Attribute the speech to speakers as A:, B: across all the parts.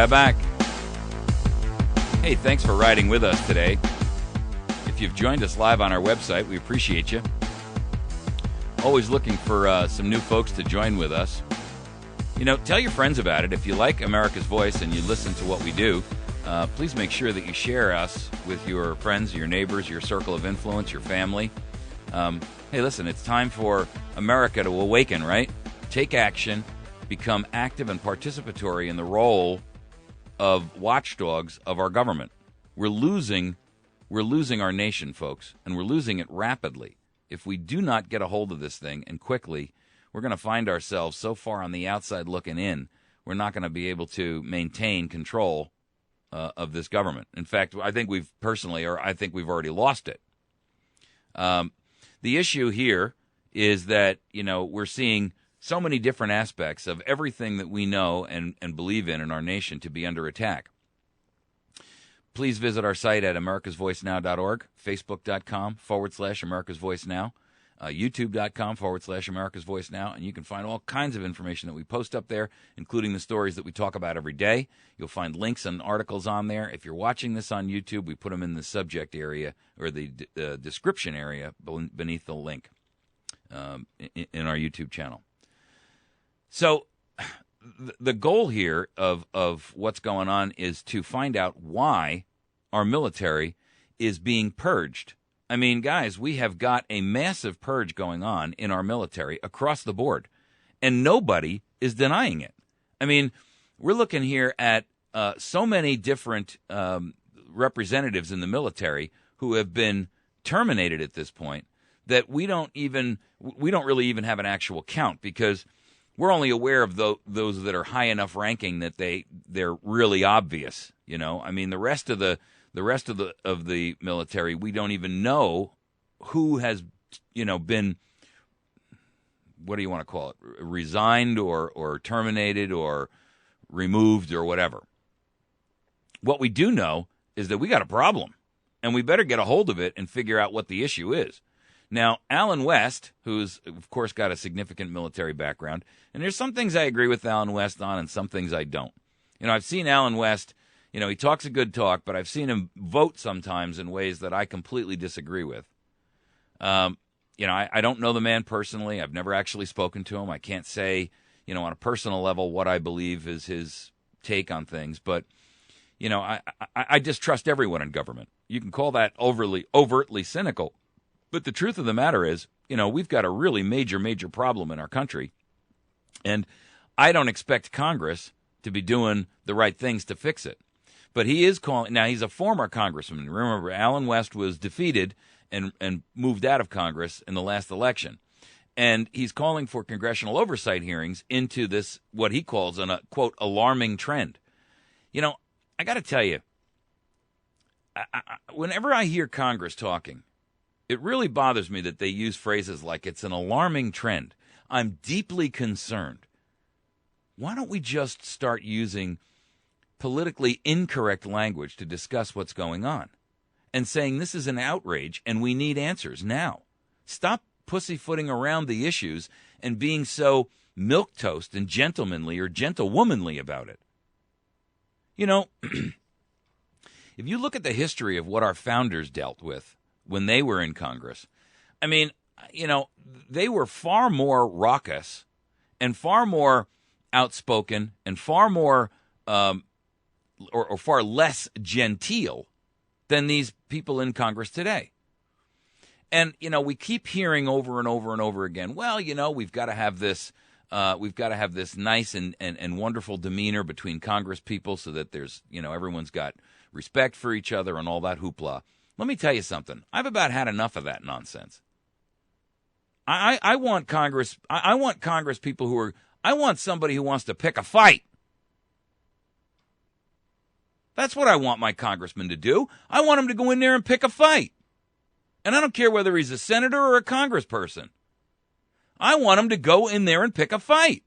A: We're back. Hey, thanks for riding with us today. If you've joined us live on our website, we appreciate you. Always looking for some new folks to join with us. You know, tell your friends about it. If you like America's Voice and you listen to what we do, please make sure that you share us with your friends, your neighbors, your circle of influence, your family. Hey, listen, it's time for America to awaken, right? Take action, become active and participatory in the role of watchdogs of our government. We're losing our nation, folks, and we're losing it rapidly. If we do not get a hold of this thing and quickly, we're going to find ourselves so far on the outside looking in, we're not going to be able to maintain control of this government. In fact, I think we've already lost it. The issue here is that, you know, we're seeing so many different aspects of everything that we know and believe in our nation to be under attack. Please visit our site at americasvoicenow.org, facebook.com/americasvoicenow, youtube.com/americasvoicenow, and you can find all kinds of information that we post up there, including the stories that we talk about every day. You'll find links and articles on there. If you're watching this on YouTube, we put them in the subject area or the description area beneath the link in our YouTube channel. So the goal here of what's going on is to find out why our military is being purged. I mean, guys, we have got a massive purge going on in our military across the board, and nobody is denying it. I mean, we're looking here at so many different representatives in the military who have been terminated at this point that we don't really even have an actual count, because we're only aware of those that are high enough ranking that they're really obvious. You know, I mean, the rest of the military, we don't even know who has, you know, been, what do you want to call it, resigned or terminated or removed or whatever. What we do know is that we got a problem, and we better get a hold of it and figure out what the issue is. Now, Alan West, who's, of course, got a significant military background, and there's some things I agree with Alan West on and some things I don't. You know, I've seen Alan West, you know, he talks a good talk, but I've seen him vote sometimes in ways that I completely disagree with. You know, I don't know the man personally. I've never actually spoken to him. I can't say, you know, on a personal level what I believe is his take on things, but, you know, I distrust everyone in government. You can call that overtly cynical. But the truth of the matter is, you know, we've got a really major problem in our country, and I don't expect Congress to be doing the right things to fix it. But he is calling, now he's a former congressman. Remember, Alan West was defeated and moved out of Congress in the last election. And he's calling for congressional oversight hearings into this, what he calls a, quote, alarming trend. You know, I got to tell you, whenever I hear Congress talking, it really bothers me that they use phrases like it's an alarming trend. I'm deeply concerned. Why don't we just start using politically incorrect language to discuss what's going on and saying this is an outrage and we need answers now? Stop pussyfooting around the issues and being so milquetoast and gentlemanly or gentlewomanly about it. You know, if you look at the history of what our founders dealt with when they were in Congress, I mean, you know, they were far more raucous and far more outspoken and far more or far less genteel than these people in Congress today. And, you know, we keep hearing over and over and over again, well, you know, we've got to have this nice and wonderful demeanor between Congress people so that there's, you know, everyone's got respect for each other and all that hoopla. Let me tell you something. I've about had enough of that nonsense. I want Congress. I want Congress people who are. I want somebody who wants to pick a fight. That's what I want my congressman to do. I want him to go in there and pick a fight. And I don't care whether he's a senator or a congressperson. I want him to go in there and pick a fight.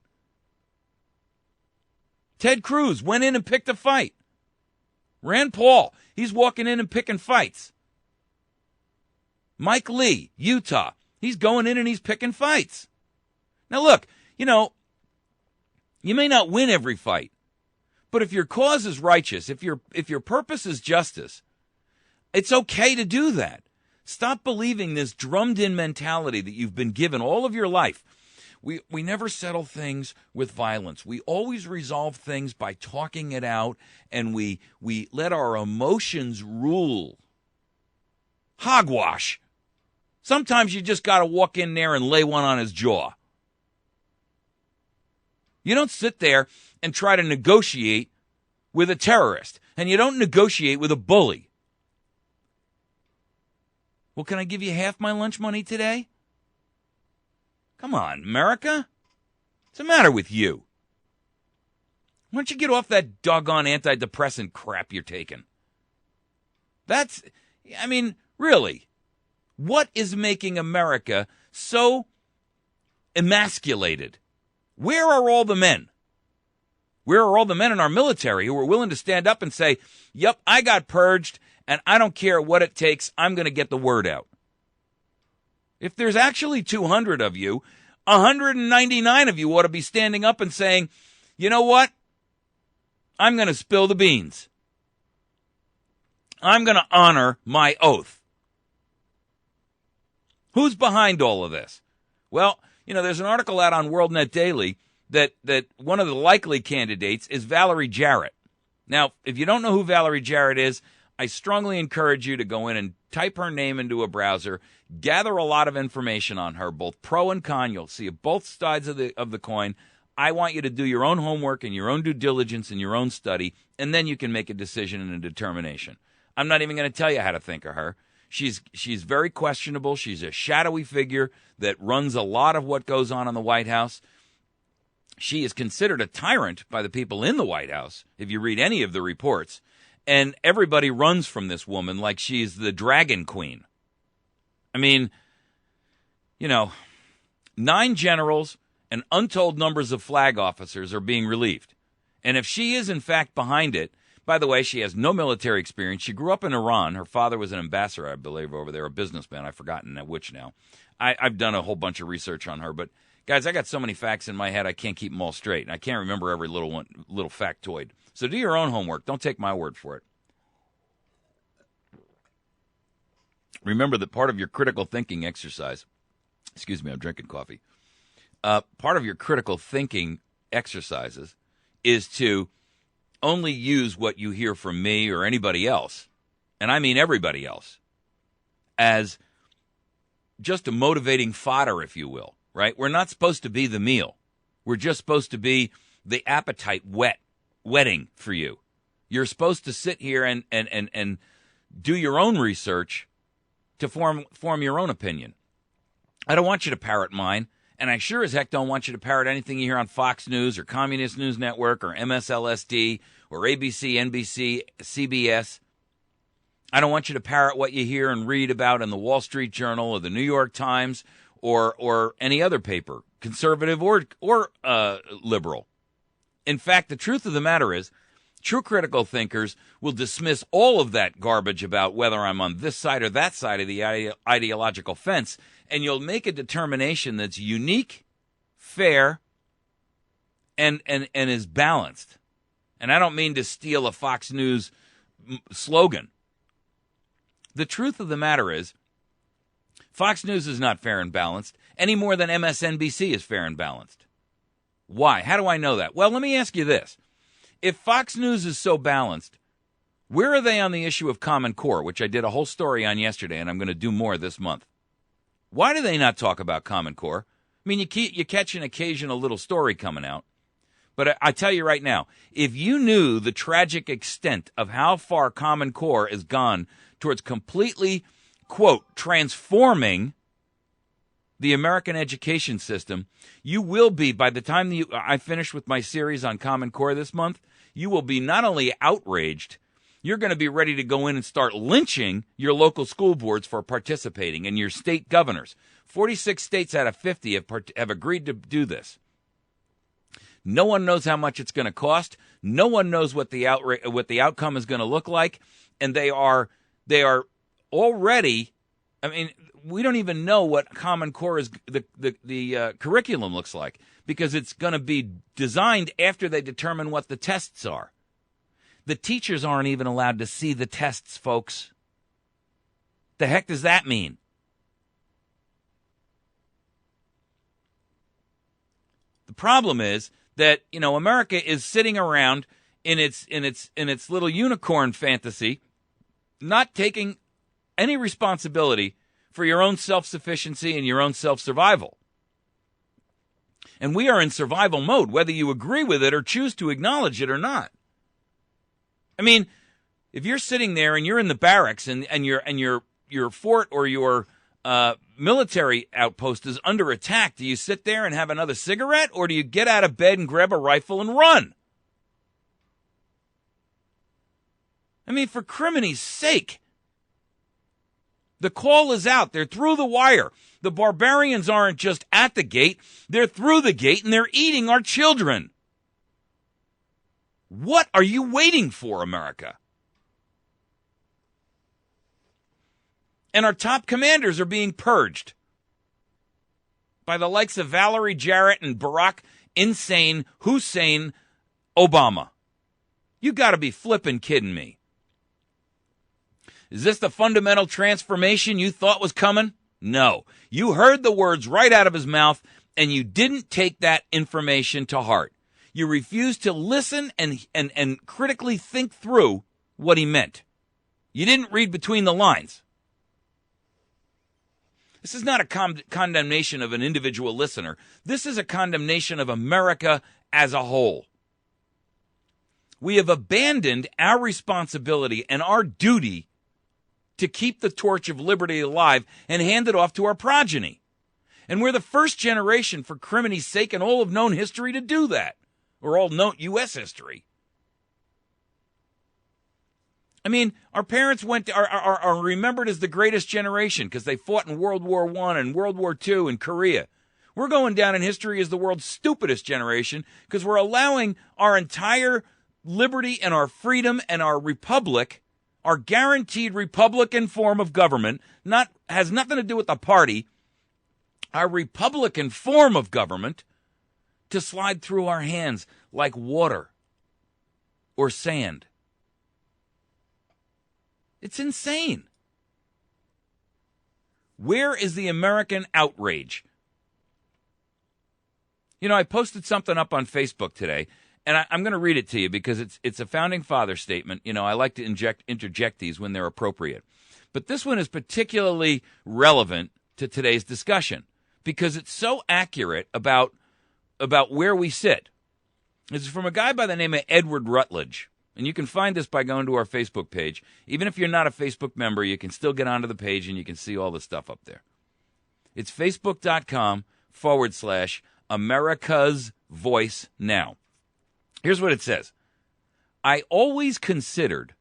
A: Ted Cruz went in and picked a fight. Rand Paul, he's walking in and picking fights. Mike Lee, Utah, he's going in and he's picking fights. Now look, you know, you may not win every fight, But if your cause is righteous, if your purpose is justice, it's okay to do that. Stop believing this drummed-in mentality that you've been given all of your life. We never settle things with violence. We always resolve things by talking it out, and we let our emotions rule. Hogwash. Sometimes you just got to walk in there and lay one on his jaw. You don't sit there and try to negotiate with a terrorist, and you don't negotiate with a bully. Well, can I give you half my lunch money today? Come on, America. What's the matter with you? Why don't you get off that doggone antidepressant crap you're taking? Really, what is making America so emasculated? Where are all the men? Where are all the men in our military who are willing to stand up and say, yep, I got purged, and I don't care what it takes, I'm going to get the word out? If there's actually 200 of you, 199 of you ought to be standing up and saying, you know what? I'm going to spill the beans. I'm going to honor my oath. Who's behind all of this? Well, there's an article out on WorldNet Daily that one of the likely candidates is Valerie Jarrett. Now, if you don't know who Valerie Jarrett is, I strongly encourage you to go in and type her name into a browser, gather a lot of information on her, both pro and con. You'll see both sides of the coin. I want you to do your own homework and your own due diligence and your own study, and then you can make a decision and a determination. I'm not even going to tell you how to think of her. She's very questionable. She's a shadowy figure that runs a lot of what goes on in the White House. She is considered a tyrant by the people in the White House, if you read any of the reports. And everybody runs from this woman like she's the Dragon Queen. 9 generals and untold numbers of flag officers are being relieved. And if she is, in fact, behind it, by the way, she has no military experience. She grew up in Iran. Her father was an ambassador, I believe, over there, a businessman. I've forgotten which now. I've done a whole bunch of research on her. But, guys, I got so many facts in my head, I can't keep them all straight. And I can't remember every little factoid. So do your own homework. Don't take my word for it. Remember that part of your critical thinking exercise, I'm drinking coffee. Part of your critical thinking exercises is to only use what you hear from me or anybody else, and I mean everybody else, as just a motivating fodder, if you will, right? We're not supposed to be the meal. We're just supposed to be the appetite wetting for you. You're supposed to sit here and do your own research to form your own opinion. I don't want you to parrot mine, and I sure as heck don't want you to parrot anything you hear on Fox News or Communist News Network or MSLSD or ABC, NBC, CBS. I don't want you to parrot what you hear and read about in the Wall Street Journal or the New York Times or any other paper, conservative or liberal. In fact, the truth of the matter is, true critical thinkers will dismiss all of that garbage about whether I'm on this side or that side of the ideological fence, and you'll make a determination that's unique, fair, and is balanced. And I don't mean to steal a Fox News slogan. The truth of the matter is, Fox News is not fair and balanced any more than MSNBC is fair and balanced. Why? How do I know that? Well, let me ask you this. If Fox News is so balanced, where are they on the issue of Common Core, which I did a whole story on yesterday, and I'm going to do more this month? Why do they not talk about Common Core? I mean, you catch an occasional little story coming out. But I tell you right now, if you knew the tragic extent of how far Common Core has gone towards completely, quote, transforming the American education system, you will be, by the time I finish with my series on Common Core this month, you will be not only outraged, you're going to be ready to go in and start lynching your local school boards for participating and your state governors. 46 states out of 50 have agreed to do this. No one knows how much it's going to cost. No one knows what the outcome is going to look like, and they are already. I mean, we don't even know what Common Core is the curriculum looks like, because it's going to be designed after they determine what the tests are. The teachers aren't even allowed to see the tests, folks. The heck does that mean? The problem is that, America is sitting around in its little unicorn fantasy, not taking any responsibility for your own self-sufficiency and your own self-survival. And we are in survival mode, whether you agree with it or choose to acknowledge it or not. I mean, if you're sitting there and you're in the barracks and your fort or your military outpost is under attack, do you sit there and have another cigarette, or do you get out of bed and grab a rifle and run? I mean, for crimini's sake. The call is out. They're through the wire. The barbarians aren't just at the gate. They're through the gate, and they're eating our children. What are you waiting for, America? And our top commanders are being purged by the likes of Valerie Jarrett and Barack Insane Hussein Obama. You got to be flipping kidding me. Is this the fundamental transformation you thought was coming? No. You heard the words right out of his mouth, and you didn't take that information to heart. You refused to listen and critically think through what he meant. You didn't read between the lines. This is not a condemnation of an individual listener. This is a condemnation of America as a whole. We have abandoned our responsibility and our duty to keep the torch of liberty alive and hand it off to our progeny. And we're the first generation, for crimini's sake, in all of known history to do that, or all known U.S. history. I mean, our parents are remembered as the greatest generation because they fought in World War I and World War II and Korea. We're going down in history as the world's stupidest generation because we're allowing our entire liberty and our freedom and our republic, our guaranteed Republican form of government, has nothing to do with the party, our Republican form of government, to slide through our hands like water or sand. It's insane. Where is the American outrage? I posted something up on Facebook today, and I'm going to read it to you because it's a Founding Father statement. I like to interject these when they're appropriate. But this one is particularly relevant to today's discussion because it's so accurate about where we sit. This is from a guy by the name of Edward Rutledge. And you can find this by going to our Facebook page. Even if you're not a Facebook member, you can still get onto the page and you can see all the stuff up there. It's facebook.com/America's Voice Now. Here's what it says. I always considered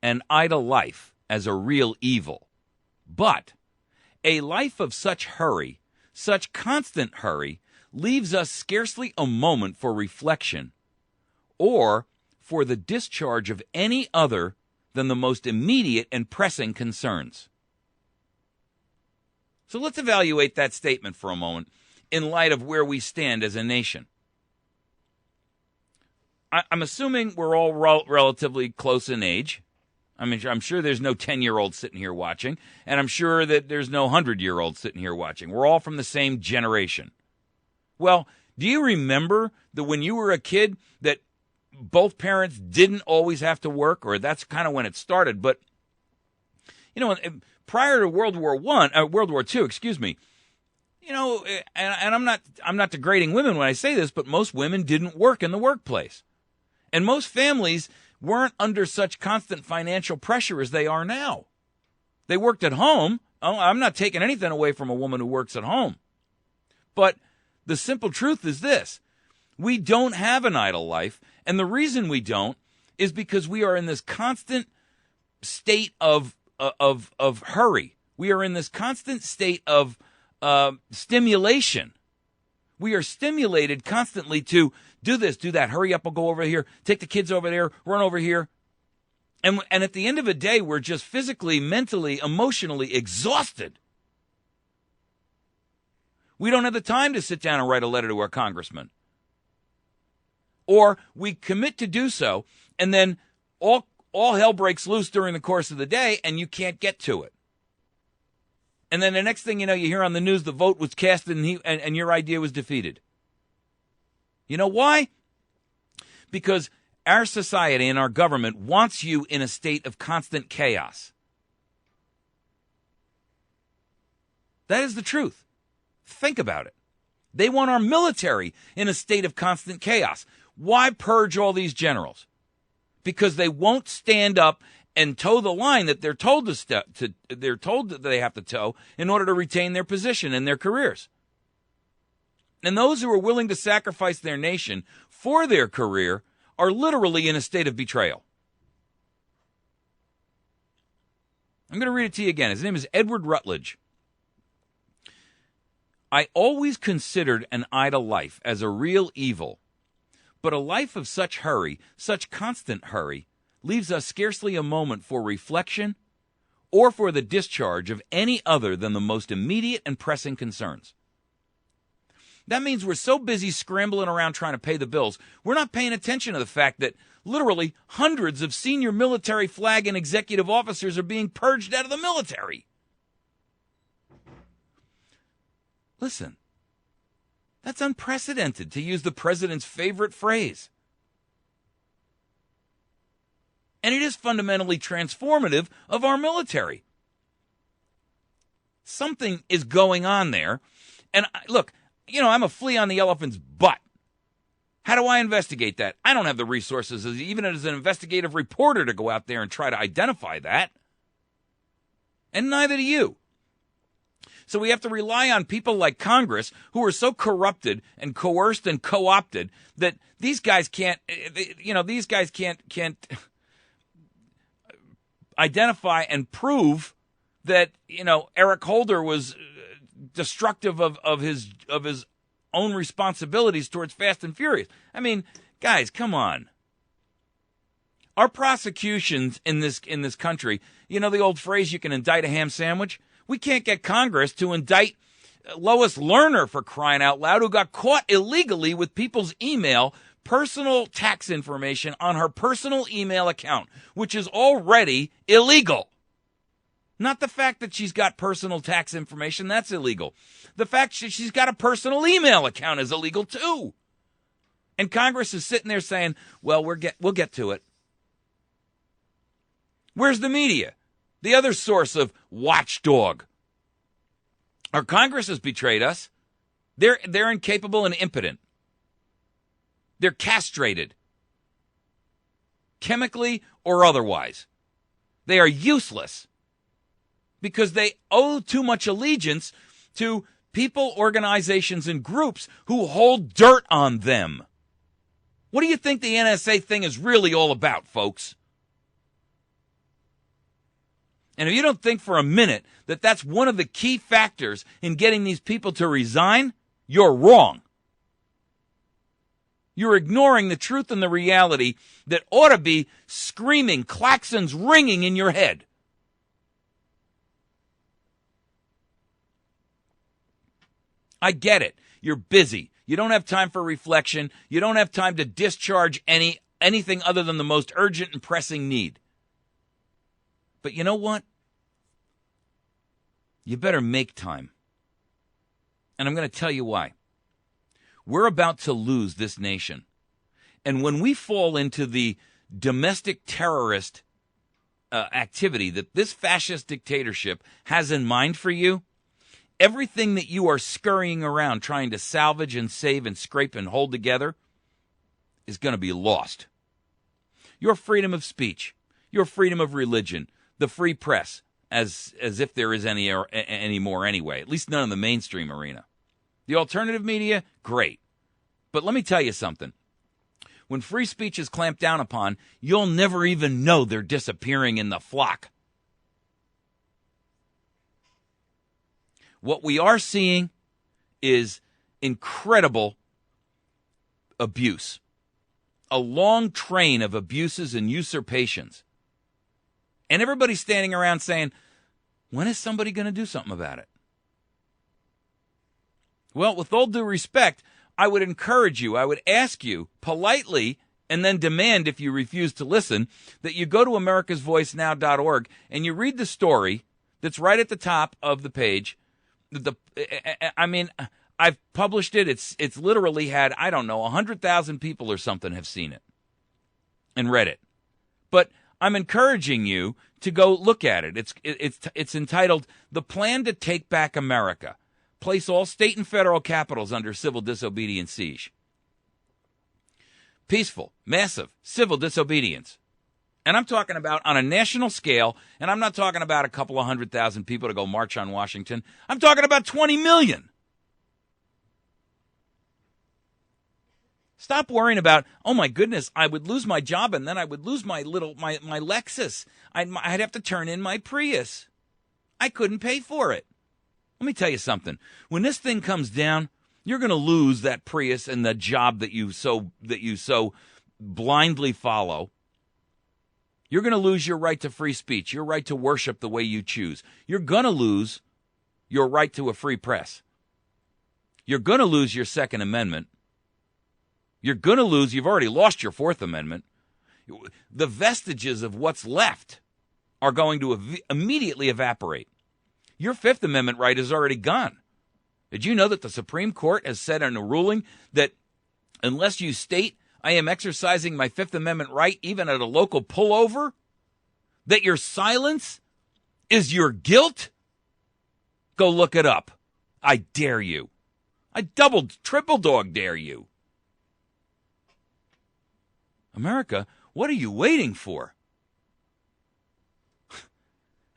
A: an idle life as a real evil, but a life of such hurry, such constant hurry, leaves us scarcely a moment for reflection or for the discharge of any other than the most immediate and pressing concerns. So let's evaluate that statement for a moment in light of where we stand as a nation. I'm assuming we're all relatively close in age. I mean, I'm sure there's no 10-year-old sitting here watching, and I'm sure that there's no 100-year-old sitting here watching. We're all from the same generation. Well, do you remember that when you were a kid that both parents didn't always have to work, or that's kind of when it started? But, prior to World War II, excuse me, and I'm not degrading women when I say this, but most women didn't work in the workplace. And most families weren't under such constant financial pressure as they are now. They worked at home. I'm not taking anything away from a woman who works at home. But the simple truth is this. We don't have an idle life, and the reason we don't is because we are in this constant state of hurry. We are in this constant state of stimulation. We are stimulated constantly to do this, do that, hurry up, I'll go over here, take the kids over there, run over here. And at the end of the day, we're just physically, mentally, emotionally exhausted. We don't have the time to sit down and write a letter to our congressman. Or we commit to do so, and then all hell breaks loose during the course of the day, and you can't get to it. And then the next thing you know, you hear on the news the vote was cast and your idea was defeated. You know why? Because our society and our government wants you in a state of constant chaos. That is the truth. Think about it. They want our military in a state of constant chaos. Why purge all these generals? Because they won't stand up and toe the line that they're told they're told that they have to toe in order to retain their position in their careers. And those who are willing to sacrifice their nation for their career are literally in a state of betrayal. I'm going to read it to you again. His name is Edward Rutledge. I always considered an idle life as a real evil, but a life of such hurry, such constant hurry, leaves us scarcely a moment for reflection or for the discharge of any other than the most immediate and pressing concerns. That means we're so busy scrambling around trying to pay the bills, we're not paying attention to the fact that literally hundreds of senior military flag and executive officers are being purged out of the military. Listen, that's unprecedented, to use the president's favorite phrase. And it is fundamentally transformative of our military. Something is going on there. And look, I'm a flea on the elephant's butt. How do I investigate that? I don't have the resources, even as an investigative reporter, to go out there and try to identify that. And neither do you. So we have to rely on people like Congress, who are so corrupted and coerced and co-opted that these guys can't identify and prove that, Eric Holder was destructive of his own responsibilities towards Fast and Furious. I mean, guys, come on. Our prosecutions in this country, the old phrase, you can indict a ham sandwich? We can't get Congress to indict Lois Lerner, for crying out loud, who got caught illegally with people's personal tax information on her personal email account, which is already illegal. Not the fact that she's got personal tax information, that's illegal. The fact that she's got a personal email account is illegal too. And Congress is sitting there saying, well, we'll get to it. Where's the media? The other source of watchdog. Our Congress has betrayed us. They're incapable and impotent. They're castrated, chemically or otherwise. They are useless because they owe too much allegiance to people, organizations, and groups who hold dirt on them. What do you think the NSA thing is really all about, folks? And if you don't think for a minute that that's one of the key factors in getting these people to resign, you're wrong. You're ignoring the truth and the reality that ought to be screaming, claxons ringing in your head. I get it. You're busy. You don't have time for reflection. You don't have time to discharge anything other than the most urgent and pressing need. But you know what? You better make time. And I'm going to tell you why. We're about to lose this nation. And when we fall into the domestic terrorist activity that this fascist dictatorship has in mind for you, everything that you are scurrying around trying to salvage and save and scrape and hold together is going to be lost. Your freedom of speech, your freedom of religion, the free press, as if there is any more anyway, at least none in the mainstream arena. The alternative media, great. But let me tell you something. When free speech is clamped down upon, you'll never even know they're disappearing in the flock. What we are seeing is incredible abuse. A long train of abuses and usurpations. And everybody's standing around saying, when is somebody going to do something about it? Well, with all due respect, I would encourage you, I would ask you politely and then demand, if you refuse to listen, that you go to americasvoicenow.org and you read the story that's right at the top of the page. I've published it. It's literally had, 100,000 people or something have seen it and read it. But I'm encouraging you to go look at it. It's entitled "The Plan to Take Back America: Place All State and Federal Capitals Under Civil Disobedience Siege." Peaceful, massive civil disobedience. And I'm talking about on a national scale, and I'm not talking about a couple of 100,000 people to go march on Washington. I'm talking about 20 million. Stop worrying about, oh my goodness, I would lose my job and then I would lose my Lexus. I'd have to turn in my Prius. I couldn't pay for it. Let me tell you something. When this thing comes down, you're going to lose that Prius and the job that you so blindly follow. You're going to lose your right to free speech, your right to worship the way you choose. You're going to lose your right to a free press. You're going to lose your Second Amendment. You're going to lose, you've already lost your Fourth Amendment. The vestiges of what's left are going to immediately evaporate. Your Fifth Amendment right is already gone. Did you know that the Supreme Court has said in a ruling that unless you state, I am exercising my Fifth Amendment right even at a local pullover, that your silence is your guilt? Go look it up. I dare you. I triple dog dare you. America, what are you waiting for?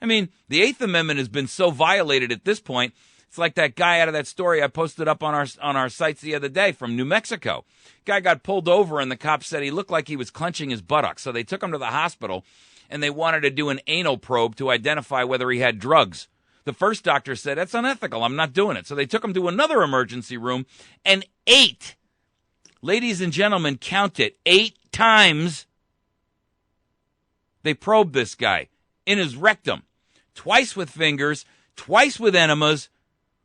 A: I mean, the Eighth Amendment has been so violated at this point. It's like that guy out of that story I posted up on our sites the other day from New Mexico. Guy got pulled over and the cop said he looked like he was clenching his buttocks. So they took him to the hospital and they wanted to do an anal probe to identify whether he had drugs. The first doctor said, that's unethical. I'm not doing it. So they took him to another emergency room and 8, ladies and gentlemen, count it, 8 times they probed this guy in his rectum. Twice with fingers, twice with enemas,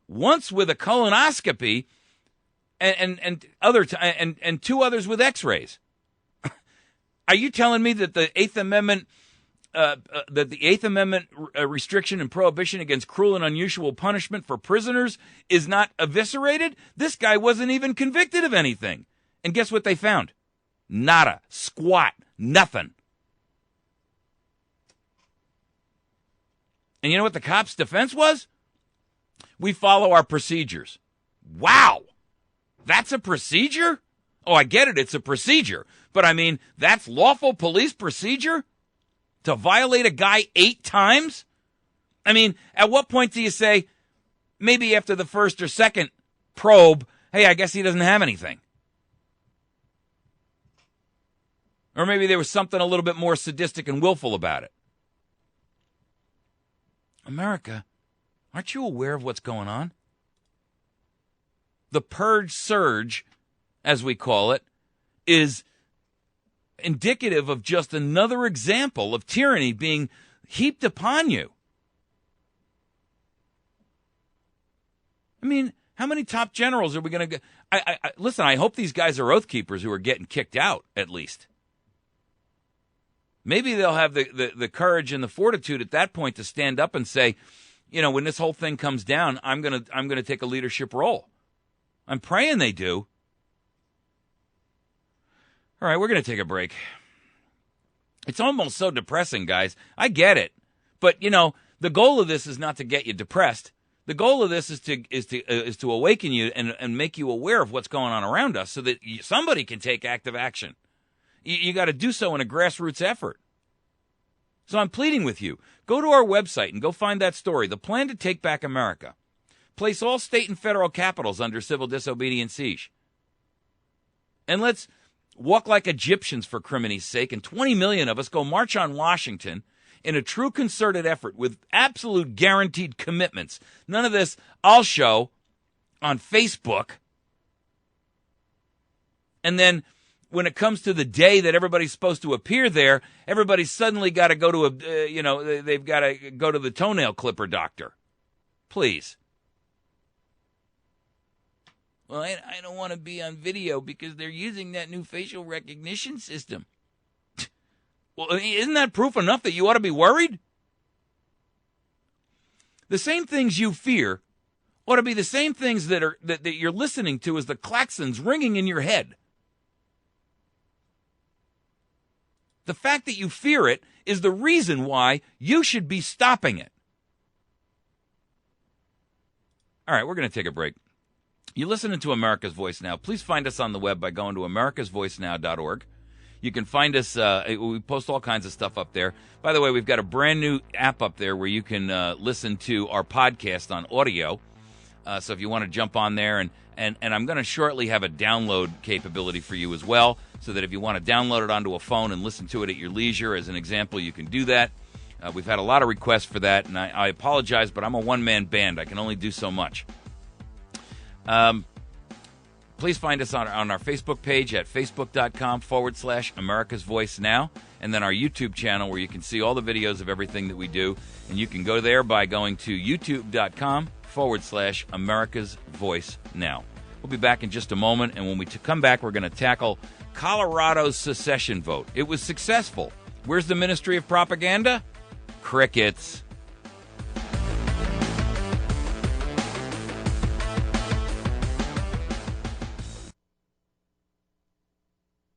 A: once with a colonoscopy, and 2 others with X-rays. Are you telling me that the Eighth Amendment, restriction and prohibition against cruel and unusual punishment for prisoners is not eviscerated? This guy wasn't even convicted of anything, and guess what they found? Nada, squat, nothing. And you know what the cop's defense was? We follow our procedures. Wow. That's a procedure? Oh, I get it. It's a procedure. But I mean, that's lawful police procedure? To violate a guy 8 times? I mean, at what point do you say, maybe after the first or second probe, hey, I guess he doesn't have anything? Or maybe there was something a little bit more sadistic and willful about it. America, aren't you aware of what's going on? The purge surge, as we call it, is indicative of just another example of tyranny being heaped upon you. I mean, how many top generals are we going to get? Listen, I hope these guys are oath keepers who are getting kicked out, at least. Maybe they'll have the courage and the fortitude at that point to stand up and say, you know, when this whole thing comes down, I'm gonna take a leadership role. I'm praying they do. All right, we're gonna take a break. It's almost so depressing, guys. I get it, but you know, the goal of this is not to get you depressed. The goal of this is to awaken you and make you aware of what's going on around us, so that somebody can take active action. You got to do so in a grassroots effort. So I'm pleading with you. Go to our website and go find that story, The Plan to Take Back America. Place all state and federal capitals under civil disobedience siege. And let's walk like Egyptians, for crimini's sake, and 20 million of us go march on Washington in a true concerted effort with absolute guaranteed commitments. None of this I'll show on Facebook. And then when it comes to the day that everybody's supposed to appear there, everybody's suddenly got to go to they've got to go to the toenail clipper doctor. Please. Well, I don't want to be on video because they're using that new facial recognition system. Well, isn't that proof enough that you ought to be worried? The same things you fear ought to be the same things that you're listening to as the klaxons ringing in your head. The fact that you fear it is the reason why you should be stopping it. All right, we're going to take a break. You're listening to America's Voice Now. Please find us on the web by going to americasvoicenow.org. You can find us, we post all kinds of stuff up there. By the way, we've got a brand new app up there where you can listen to our podcast on audio. So if you want to jump on there, and I'm going to shortly have a download capability for you as well, so that if you want to download it onto a phone and listen to it at your leisure, as an example, you can do that. We've had a lot of requests for that, and I apologize, but I'm a one-man band. I can only do so much. Please find us on our Facebook page at facebook.com/America's Voice Now, and then our YouTube channel where you can see all the videos of everything that we do. And you can go there by going to youtube.com/America's Voice Now. We'll be back in just a moment, and when we come back, we're going to tackle Colorado's secession vote. It was successful. Where's the Ministry of Propaganda? Crickets.